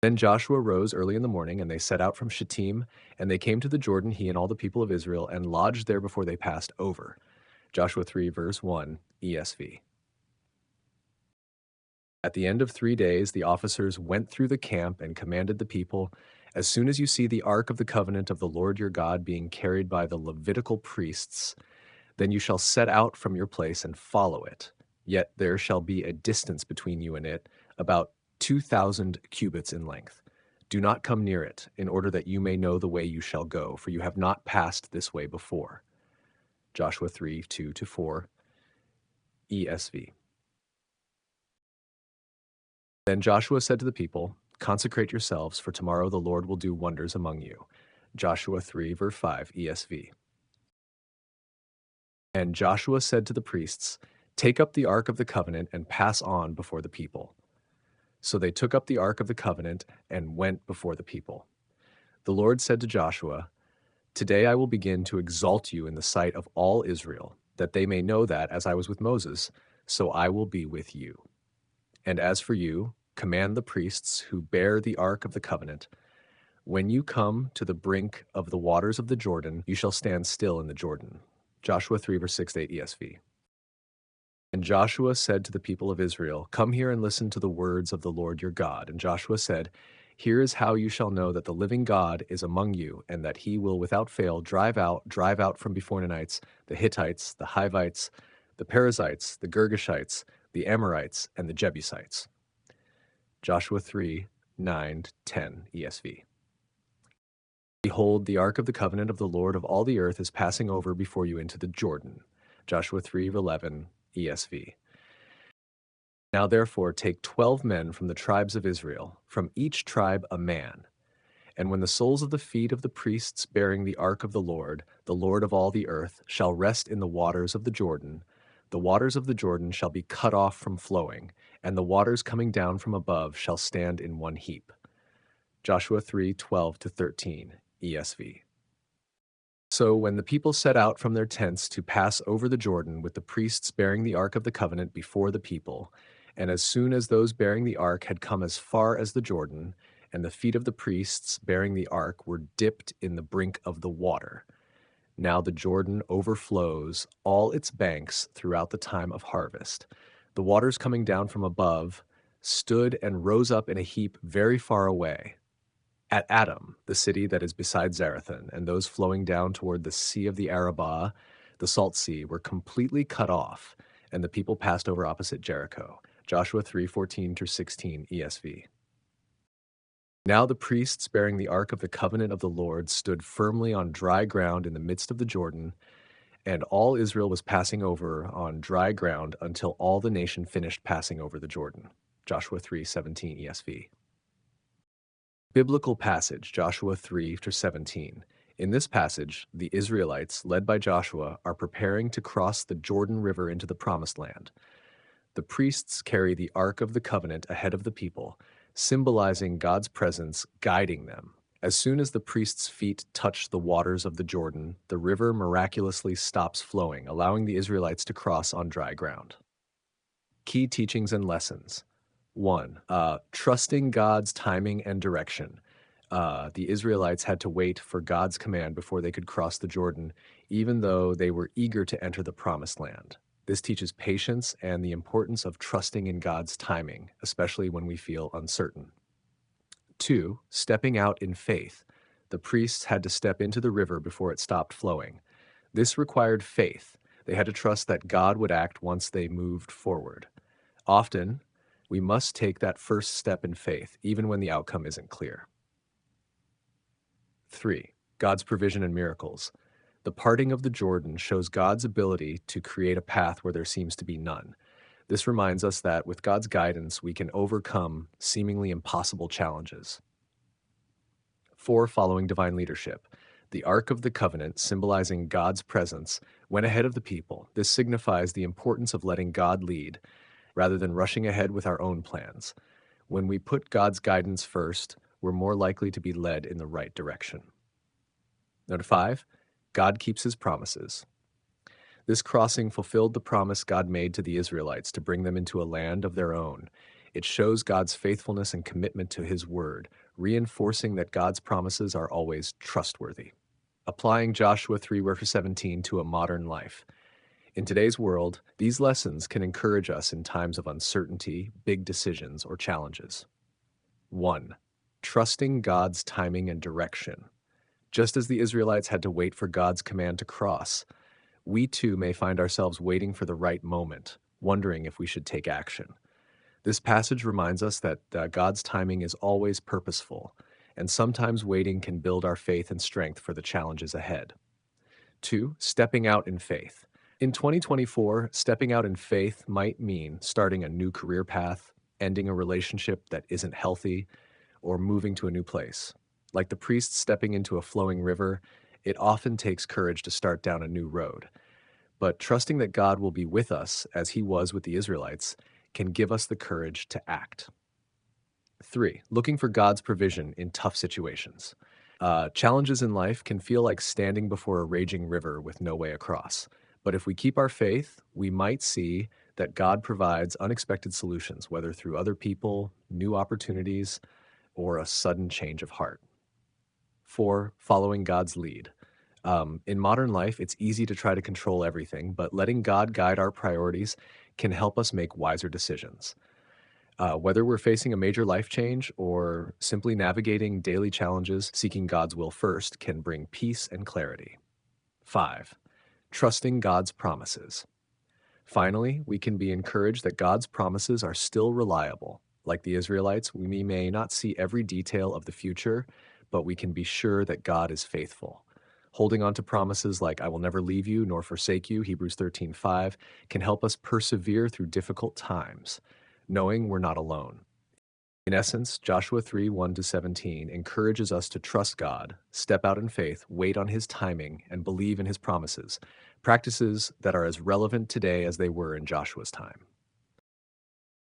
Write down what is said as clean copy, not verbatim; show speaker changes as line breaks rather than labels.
Then Joshua rose early in the morning, and they set out from Shittim, and they came to the Jordan, he and all the people of Israel, and lodged there before they passed over. Joshua 3, verse 1, ESV. At the end of 3 days, the officers went through the camp and commanded the people, as soon as you see the ark of the covenant of the Lord your God being carried by the Levitical priests, then you shall set out from your place and follow it. Yet there shall be a distance between you and it, about 2,000 cubits in length. Do not come near it, in order that you may know the way you shall go, for you have not passed this way before. Joshua 3, 2-4, ESV. Then Joshua said to the people, consecrate yourselves, for tomorrow the Lord will do wonders among you. Joshua 3, verse 5, ESV. And Joshua said to the priests, take up the ark of the covenant and pass on before the people. So they took up the ark of the covenant and went before the people. The Lord said to Joshua, today I will begin to exalt you in the sight of all Israel, that they may know that, as I was with Moses, so I will be with you. And as for you, command the priests who bear the ark of the covenant, when you come to the brink of the waters of the Jordan, you shall stand still in the Jordan. Joshua 3, verse 6-8 ESV. And Joshua said to the people of Israel, come here and listen to the words of the Lord your God. And Joshua said, here is how you shall know that the living God is among you, and that he will without fail drive out from before Ninevites, the Hittites, the Hivites, the Perizzites, the Girgashites, the Amorites, and the Jebusites. Joshua 3, 9-10 ESV. Behold, the ark of the covenant of the Lord of all the earth is passing over before you into the Jordan. Joshua 3:11 ESV. Now therefore take 12 men from the tribes of Israel, from each tribe a man. And when the soles of the feet of the priests bearing the ark of the Lord of all the earth, shall rest in the waters of the waters of the Jordan shall be cut off from flowing, and the waters coming down from above shall stand in one heap. Joshua 3:12-13 ESV. So when the people set out from their tents to pass over the Jordan with the priests bearing the ark of the covenant before the people, and as soon as those bearing the ark had come as far as the Jordan, and the feet of the priests bearing the ark were dipped in the brink of the water, now the Jordan overflows all its banks throughout the time of harvest. The waters coming down from above stood and rose up in a heap very far away, at Adam, the city that is beside Zarethan, and those flowing down toward the Sea of the Arabah, the Salt Sea, were completely cut off, and the people passed over opposite Jericho. Joshua 3:14-16 ESV. Now the priests bearing the ark of the covenant of the Lord stood firmly on dry ground in the midst of the Jordan, and all Israel was passing over on dry ground until all the nation finished passing over the Jordan. Joshua 3:17 ESV. Biblical passage, Joshua 3-17. In this passage, the Israelites, led by Joshua, are preparing to cross the Jordan River into the Promised Land. The priests carry the Ark of the Covenant ahead of the people, symbolizing God's presence guiding them. As soon as the priests' feet touch the waters of the Jordan, the river miraculously stops flowing, allowing the Israelites to cross on dry ground. Key teachings and lessons. 1. Trusting God's timing and direction. The Israelites had to wait for God's command before they could cross the Jordan, even though they were eager to enter the Promised Land. This teaches patience and the importance of trusting in God's timing, especially when we feel uncertain. 2. Stepping out in faith. The priests had to step into the river before it stopped flowing. This required faith. They had to trust that God would act once they moved forward. Often, we must take that first step in faith, even when the outcome isn't clear. 3. God's provision and miracles. The parting of the Jordan shows God's ability to create a path where there seems to be none. This reminds us that with God's guidance, we can overcome seemingly impossible challenges. 4. Following divine leadership. The Ark of the Covenant, symbolizing God's presence, went ahead of the people. This signifies the importance of letting God lead, rather than rushing ahead with our own plans. When we put God's guidance first, we're more likely to be led in the right direction. Note 5. God keeps his promises. This crossing fulfilled the promise God made to the Israelites to bring them into a land of their own. It shows God's faithfulness and commitment to his word, reinforcing that God's promises are always trustworthy. Applying Joshua 3 verse 17 to a modern life. In today's world, these lessons can encourage us in times of uncertainty, big decisions, or challenges. 1. Trusting God's timing and direction. Just as the Israelites had to wait for God's command to cross, we too may find ourselves waiting for the right moment, wondering if we should take action. This passage reminds us that God's timing is always purposeful, and sometimes waiting can build our faith and strength for the challenges ahead. 2. Stepping out in faith. In 2024, stepping out in faith might mean starting a new career path, ending a relationship that isn't healthy, or moving to a new place. Like the priest stepping into a flowing river, it often takes courage to start down a new road. But trusting that God will be with us, as he was with the Israelites, can give us the courage to act. 3. Looking for God's provision in tough situations. Challenges in life can feel like standing before a raging river with no way across. But if we keep our faith, we might see that God provides unexpected solutions, whether through other people, new opportunities, or a sudden change of heart. 4. Following God's lead. In modern life, it's easy to try to control everything, but letting God guide our priorities can help us make wiser decisions. Whether we're facing a major life change or simply navigating daily challenges, seeking God's will first can bring peace and clarity. 5. Trusting God's promises. Finally, we can be encouraged that God's promises are still reliable. Like the Israelites, we may not see every detail of the future, but we can be sure that God is faithful. Holding on to promises like "I will never leave you nor forsake you," Hebrews 13:5, can help us persevere through difficult times, knowing we're not alone. In essence, Joshua 3 1-17 encourages us to trust God, step out in faith, wait on his timing, and believe in his promises, practices that are as relevant today as they were in Joshua's time.